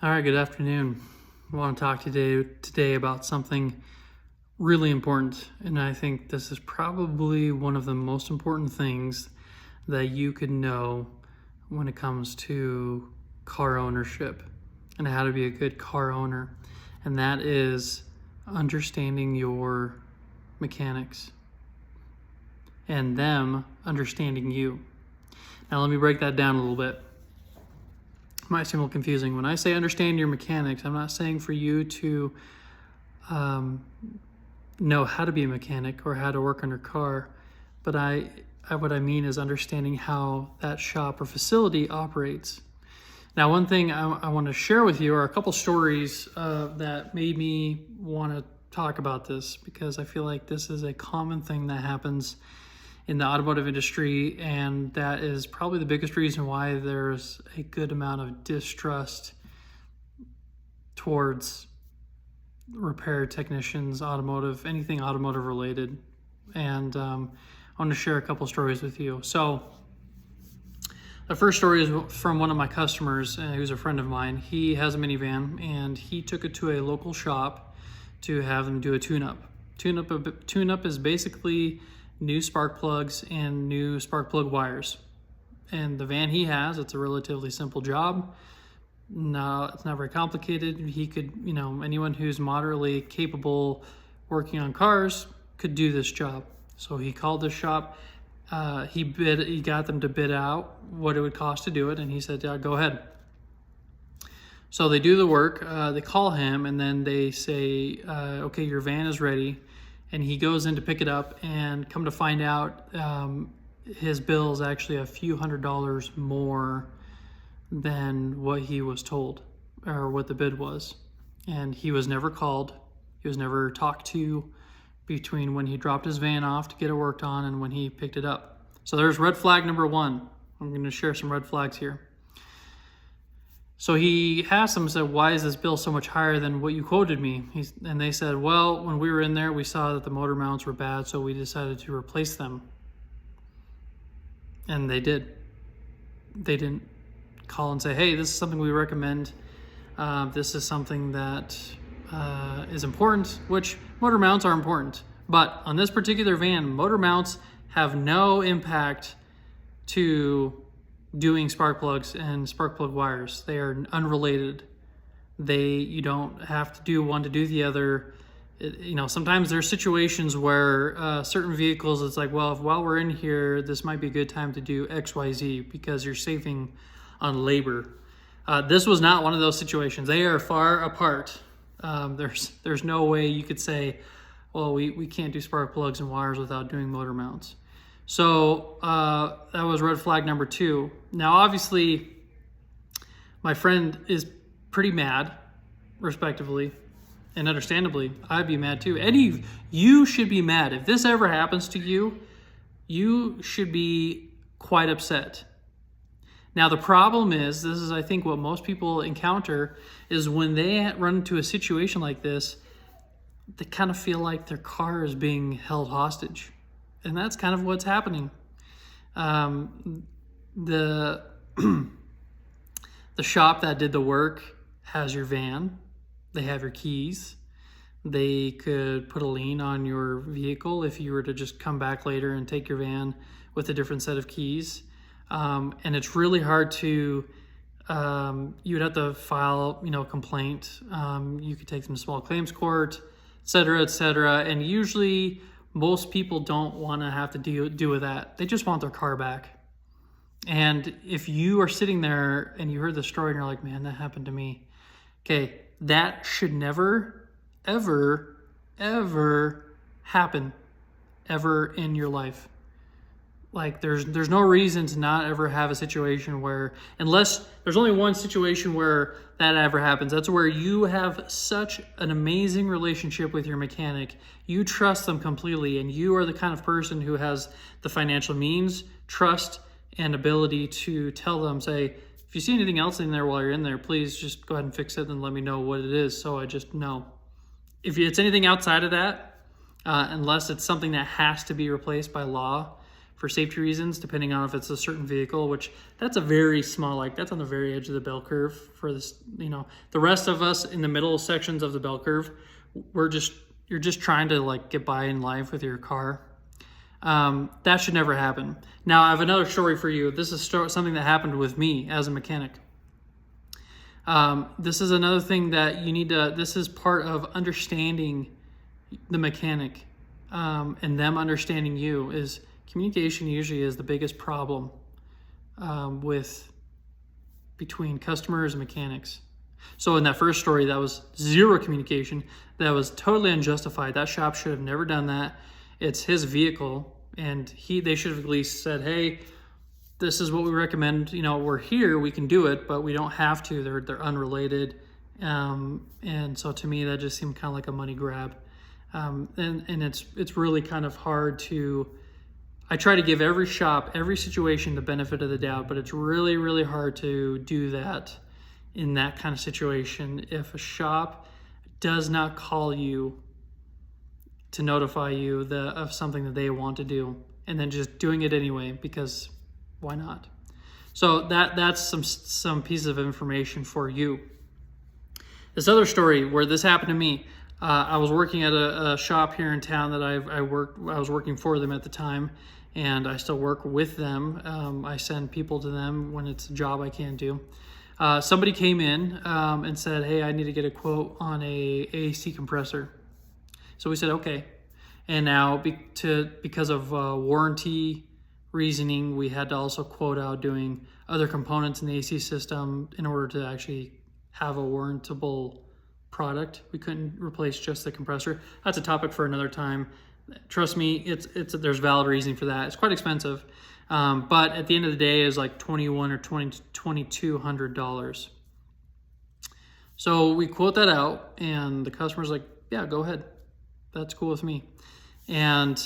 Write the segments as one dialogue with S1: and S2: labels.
S1: All right, good afternoon. I want to talk today about something really important, and I think this is probably one of the most important things that you could know when it comes to car ownership and how to be a good car owner, and that is understanding your mechanics and them understanding you. Now, let me break that down a little bit. Might seem a little confusing. When I say understand your mechanics, I'm not saying for you to know how to be a mechanic or how to work on your car, but what I mean is understanding how that shop or facility operates. Now, one thing I want to share with you are a couple stories that made me want to talk about this, because I feel like this is a common thing that happens in the automotive industry, and that is probably the biggest reason why there's a good amount of distrust towards repair technicians, anything automotive related. And I want to share a couple stories with you. So the first story is from one of my customers who's a friend of mine. He has a minivan, and he took it to a local shop to have them do a tune-up. Tune-up is basically new spark plugs and new spark plug wires. And the van he has, it's a relatively simple job. No, it's not very complicated. He could, anyone who's moderately capable working on cars could do this job. So he called the shop. He got them to bid out what it would cost to do it, and he said, "Yeah, go ahead." So they do the work. They call him, and then they say, "Okay, your van is ready." And he goes in to pick it up, and come to find out, his bill is actually a few $100s more than what he was told, or what the bid was. And he was never called. He was never talked to between when he dropped his van off to get it worked on and when he picked it up. So there's red flag number one. I'm going to share some red flags here. So he asked them, said, "Why is this bill so much higher than what you quoted me?" And they said, "Well, when we were in there, we saw that the motor mounts were bad, so we decided to replace them." And they did. They didn't call and say, "Hey, this is something we recommend. This is something that is important," which motor mounts are important. But on this particular van, motor mounts have no impact to doing spark plugs and spark plug wires. They are unrelated. You don't have to do one to do the other. Sometimes there's situations where certain vehicles, it's like, well, while we're in here, this might be a good time to do XYZ because you're saving on labor. This was not one of those situations. They are far apart. There's no way you could say, well, we can't do spark plugs and wires without doing motor mounts. So that was red flag number two. Now, obviously, my friend is pretty mad, respectively, and understandably. I'd be mad too. Eddie, you should be mad. If this ever happens to you, you should be quite upset. Now, the problem is, this is, I think, what most people encounter, is when they run into a situation like this, they kind of feel like their car is being held hostage. And that's kind of what's happening. The shop that did the work has your van. They have your keys. They could put a lien on your vehicle if you were to just come back later and take your van with a different set of keys. And it's really hard to, you would have to file, a complaint. You could take them to small claims court, et cetera, and usually most people don't want to have to deal with that. They just want their car back. And if you are sitting there and you heard the story and you're like, "Man, that happened to me." Okay, that should never, ever, ever happen ever in your life. Like, there's no reason to not ever have a situation where, unless there's only one situation where that ever happens. That's where you have such an amazing relationship with your mechanic. You trust them completely, and you are the kind of person who has the financial means, trust, and ability to tell them, say, "If you see anything else in there while you're in there, please just go ahead and fix it and let me know what it is, so I just know." If it's anything outside of that, unless it's something that has to be replaced by law, for safety reasons, depending on if it's a certain vehicle, which that's a very small, like that's on the very edge of the bell curve for this, the rest of us in the middle sections of the bell curve, you're just trying to like get by in life with your car. That should never happen. Now I have another story for you. This is something that happened with me as a mechanic. This is another thing that you need to, this is part of understanding the mechanic, and them understanding you. Is communication usually is the biggest problem between customers and mechanics. So in that first story, that was zero communication. That was totally unjustified. That shop should have never done that. It's his vehicle, and they should have at least said, hey, this is what we recommend. We're here, we can do it, but we don't have to. They're unrelated. And so to me, that just seemed kind of like a money grab. And it's really kind of hard to, I try to give every shop, every situation the benefit of the doubt, but it's really, really hard to do that in that kind of situation. If a shop does not call you to notify you of something that they want to do, and then just doing it anyway, because why not? So that's some piece of information for you. This other story where this happened to me, I was working at a shop here in town that I was working for them at the time, and I still work with them. I send people to them when it's a job I can't do. Somebody came in and said, hey, I need to get a quote on a AC compressor. So we said, okay. And now because of warranty reasoning, we had to also quote out doing other components in the AC system in order to actually have a warrantable product. We couldn't replace just the compressor. That's a topic for another time. Trust me, there's valid reasoning for that. It's quite expensive, but at the end of the day, it's like $2,100 or $2,200. So we quote that out, and the customer's like, "Yeah, go ahead. That's cool with me." And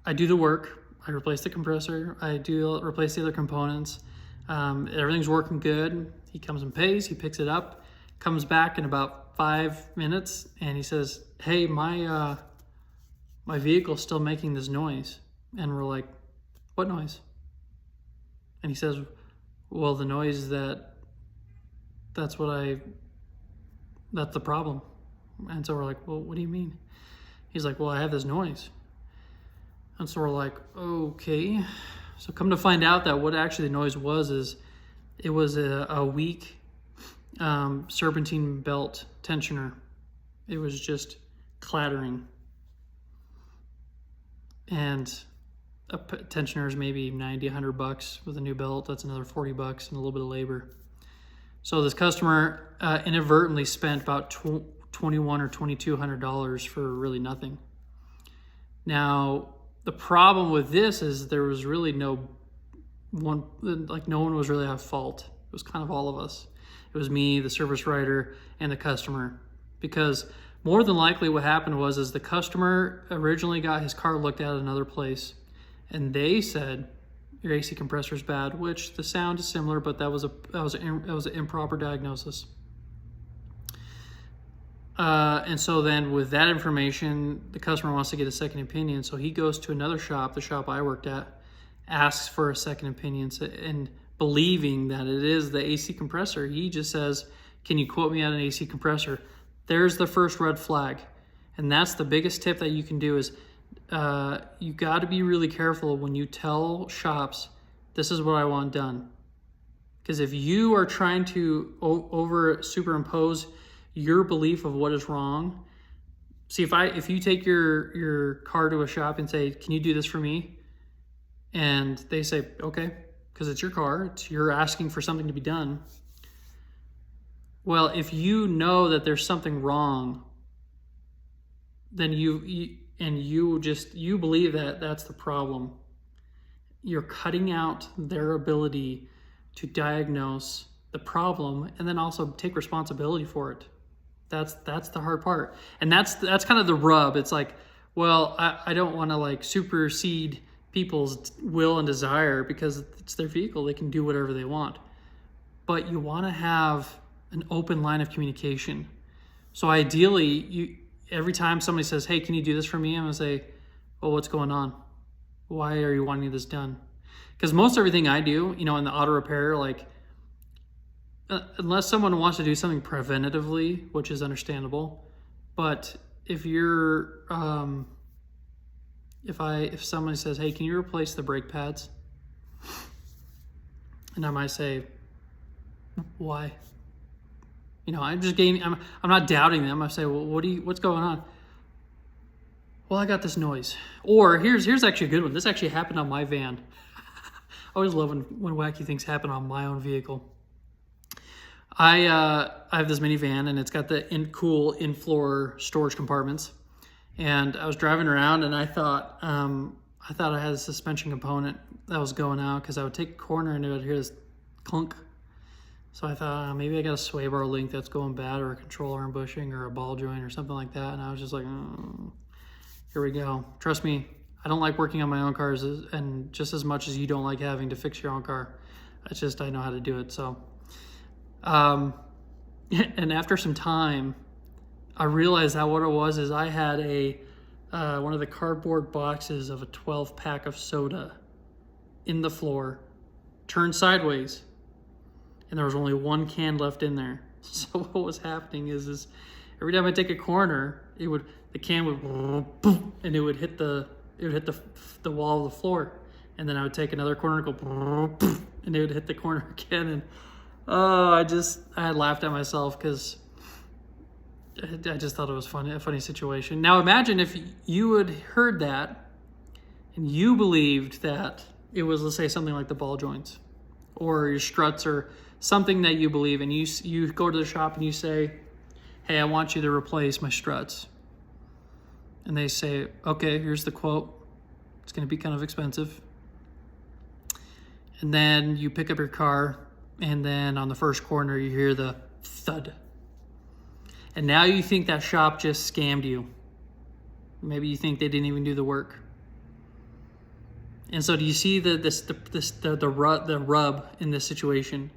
S1: I do the work. I replace the compressor. I do replace the other components. Everything's working good. He comes and pays. He picks it up, comes back in about 5 minutes, and he says, hey, my vehicle's still making this noise. And we're like, what noise? And he says, well, the noise that's the problem. And so we're like, well, what do you mean? He's like, well, I have this noise. And so we're like, okay. So come to find out that what actually the noise is it was a weak serpentine belt tensioner. It was just clattering. And a tensioner is maybe $90, $100 with a new belt. That's another $40 and a little bit of labor. So this customer inadvertently spent about $2,100 or $2,200 for really nothing. Now, the problem with this is there was really no one was really at fault. It was kind of all of us. It was me, the service writer, and the customer. Because more than likely what happened was the customer originally got his car looked at another place, and they said, your AC compressor is bad, which the sound is similar, but that was an improper diagnosis. And so then with that information, the customer wants to get a second opinion. So he goes to another shop, the shop I worked at, asks for a second opinion, and believing that it is the AC compressor, he just says, can you quote me on an AC compressor? There's the first red flag. And that's the biggest tip that you can do is you got to be really careful when you tell shops, this is what I want done. Because if you are trying to over superimpose your belief of what is wrong, see, if you take your car to a shop and say, can you do this for me? And they say, okay, because it's your car, you're asking for something to be done. Well, if you know that there's something wrong, then you believe that that's the problem. You're cutting out their ability to diagnose the problem and then also take responsibility for it. That's the hard part. And that's kind of the rub. It's like, well, I don't want to like supersede people's will and desire because it's their vehicle. They can do whatever they want. But you want to have an open line of communication. So ideally, every time somebody says, hey, can you do this for me? I'm going to say, well, what's going on? Why are you wanting this done? Because most everything I do, in the auto repair, like, unless someone wants to do something preventatively, which is understandable, but if you're, if somebody says, hey, can you replace the brake pads? And I might say, why? I'm just I'm not doubting them. I say, well, what's going on? Well, I got this noise. Or here's actually a good one. This actually happened on my van. I always love when wacky things happen on my own vehicle. I have this minivan, and it's got the cool in-floor storage compartments. And I was driving around, and I thought I had a suspension component that was going out, because I would take a corner and I would hear this clunk. So I thought, maybe I got a sway bar link that's going bad, or a control arm bushing, or a ball joint, or something like that. And I was just like, here we go. Trust me, I don't like working on my own cars, and just as much as you don't like having to fix your own car. It's just, I know how to do it. So, and after some time, I realized that what it was is I had one of the cardboard boxes of a 12-pack of soda in the floor, turned sideways, and there was only one can left in there. So what was happening is every time I take a corner, the can would boom, and it would hit the wall of the floor, and then I would take another corner and go boom, and it would hit the corner again. And I had laughed at myself, because I just thought it was funny, a funny situation. Now imagine if you had heard that and you believed that it was, let's say, something like the ball joints or your struts or something that you believe, and you go to the shop and you say, hey, I want you to replace my struts. And they say, okay, here's the quote. It's going to be kind of expensive. And then you pick up your car, and then on the first corner you hear the thud. And now you think that shop just scammed you. Maybe you think they didn't even do the work. And so do you see the rub in this situation?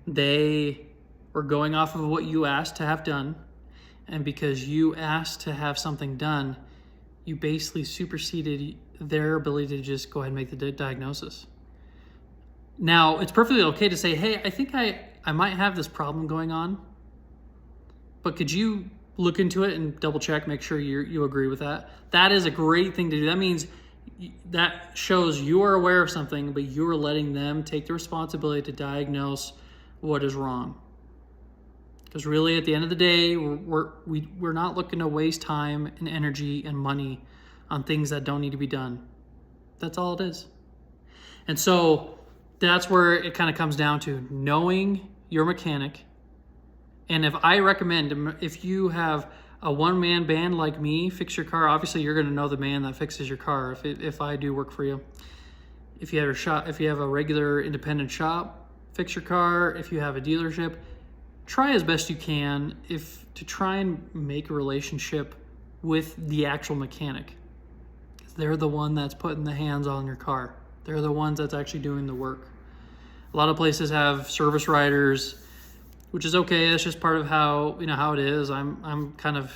S1: They were going off of what you asked to have done. And because you asked to have something done, you basically superseded their ability to just go ahead and make the diagnosis. Now, it's perfectly okay to say, hey, I think I might have this problem going on, but could you look into it and double check, make sure you agree with that? That is a great thing to do. That means that shows you are aware of something, but you are letting them take the responsibility to diagnose what is wrong. Because really, at the end of the day, we're not looking to waste time and energy and money on things that don't need to be done. That's all it is. And so that's where it kind of comes down to knowing your mechanic. And if you have a one-man band like me fix your car, obviously you're going to know the man that fixes your car if I do work for you. If you have a regular independent shop, fix your car. If you have a dealership, try as best you can to try and make a relationship with the actual mechanic. They're the one that's putting the hands on your car. They're the ones that's actually doing the work. A lot of places have service writers, which is okay. That's just part of how it is. I'm kind of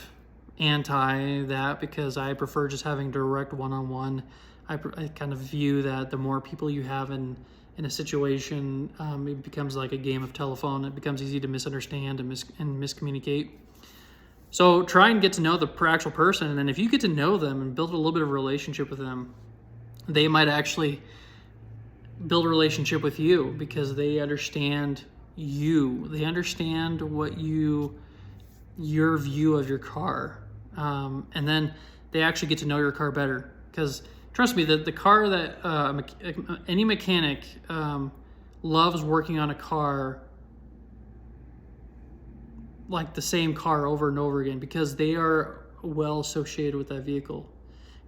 S1: anti that, because I prefer just having direct one-on-one. I kind of view that the more people you have in a situation, it becomes like a game of telephone. It becomes easy to misunderstand and miscommunicate. So try and get to know the actual person, and then if you get to know them and build a little bit of a relationship with them, they might actually build a relationship with you, because they understand you. They understand your view of your car, and then they actually get to know your car better. Because trust me, the car that any mechanic loves working on a car, like the same car over and over again, because they are well associated with that vehicle.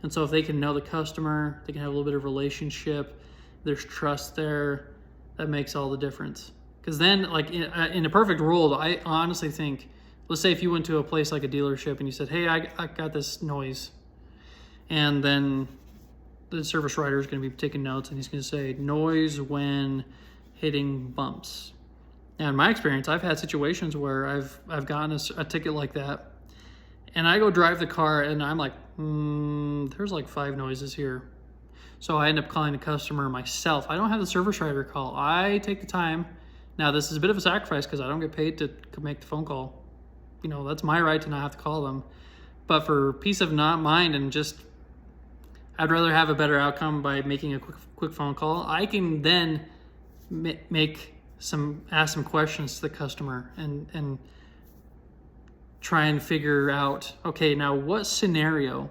S1: And so if they can know the customer, they can have a little bit of relationship, there's trust there, that makes all the difference. Because then, like in a perfect world, I honestly think, let's say if you went to a place like a dealership and you said, hey, I got this noise, and then the service writer is going to be taking notes, and he's going to say noise when hitting bumps. Now, in my experience, I've had situations where I've gotten a ticket like that, and I go drive the car, and I'm like, there's like 5 noises here. So I end up calling the customer myself. I don't have the service writer call. I take the time. Now, this is a bit of a sacrifice because I don't get paid to make the phone call. You know, that's my right to not have to call them. But for peace of mind and just, I'd rather have a better outcome by making a quick phone call. I can then ask some questions to the customer and try and figure out, okay, now what scenario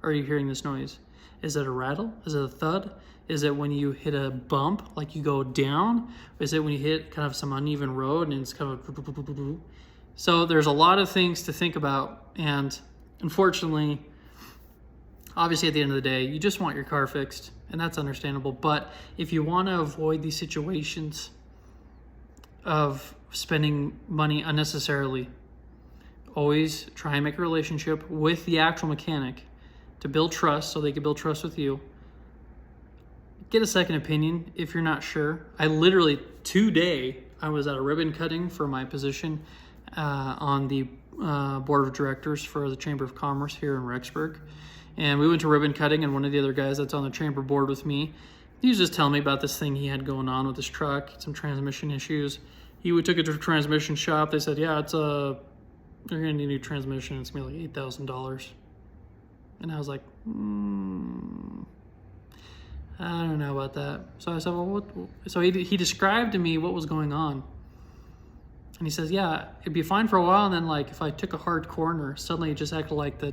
S1: are you hearing this noise? Is it a rattle? Is it a thud? Is it when you hit a bump, like you go down? Is it when you hit kind of some uneven road and it's kind of... So there's a lot of things to think about. And unfortunately, obviously at the end of the day, you just want your car fixed, and that's understandable. But if you want to avoid these situations of spending money unnecessarily, always try and make a relationship with the actual mechanic to build trust so they can build trust with you. Get a second opinion if you're not sure. I literally, today, I was at a ribbon cutting for my position on the board of directors for the Chamber of Commerce here in Rexburg. And we went to ribbon cutting, and one of the other guys that's on the chamber board with me, he was just telling me about this thing he had going on with his truck, some transmission issues. He took it to a transmission shop. They said, yeah, they're gonna need a new transmission. It's gonna be like $8,000. And I was like, I don't know about that. So I said, well, what? So he described to me what was going on. And he says, yeah, it'd be fine for a while. And then like, if I took a hard corner, suddenly it just acted like the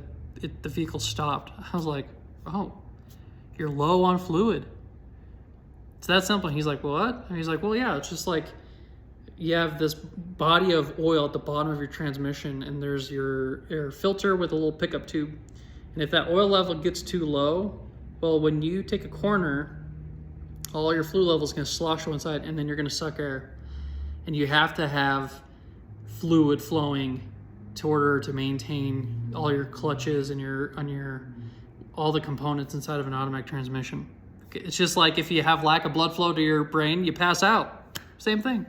S1: vehicle stopped. I was like, oh, you're low on fluid. It's that simple. He's like, what? And he's like, well, yeah, it's just like, you have this body of oil at the bottom of your transmission, and there's your air filter with a little pickup tube. And if that oil level gets too low, well, when you take a corner, all your fluid level is going to slosh to one side, and then you're going to suck air. And you have to have fluid flowing in order to maintain all your clutches and all the components inside of an automatic transmission. It's just like if you have lack of blood flow to your brain, you pass out. Same thing.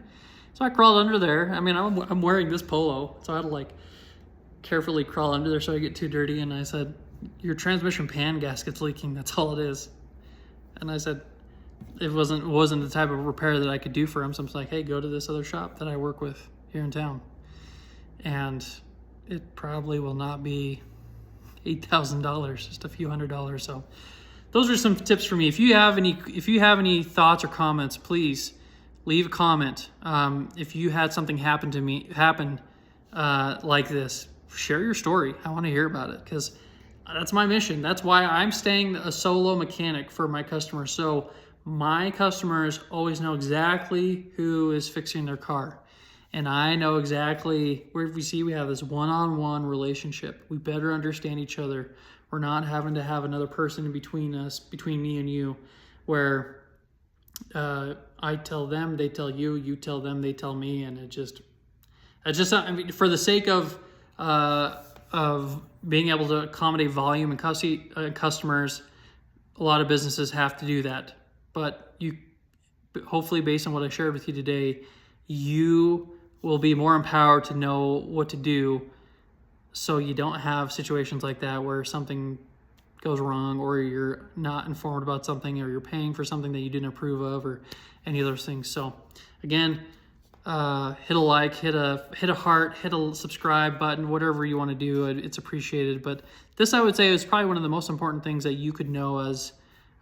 S1: So I crawled under there. I mean, I'm wearing this polo, so I had to like carefully crawl under there so I get too dirty. And I said, your transmission pan gasket's leaking. That's all it is. And I said, it wasn't the type of repair that I could do for him. So I'm like, hey, go to this other shop that I work with here in town. And it probably will not be $8,000, just a few $100s. So those are some tips for me. If you have any thoughts or comments, please leave a comment. If you had something happen like this, share your story. I want to hear about it because that's my mission. That's why I'm staying a solo mechanic for my customers. So my customers always know exactly who is fixing their car. And I know exactly where we have this one-on-one relationship. We better understand each other. We're not having to have another person in between us, between me and you, where I tell them, they tell you, you tell them, they tell me, and I mean, for the sake of being able to accommodate volume and customers, a lot of businesses have to do that. But hopefully, based on what I shared with you today, you will be more empowered to know what to do, so you don't have situations like that where something goes wrong, or you're not informed about something, or you're paying for something that you didn't approve of, or any of those things. So again, hit a like, hit a heart, hit a subscribe button, whatever you want to do. It's appreciated. But this, I would say, is probably one of the most important things that you could know as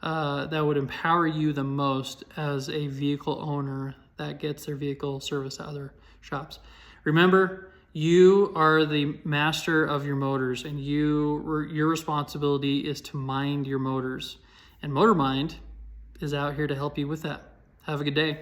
S1: that would empower you the most as a vehicle owner that gets their vehicle serviced at other shops. Remember, you are the master of your motors, and your responsibility is to mind your motors. And MotorMind is out here to help you with that. Have a good day.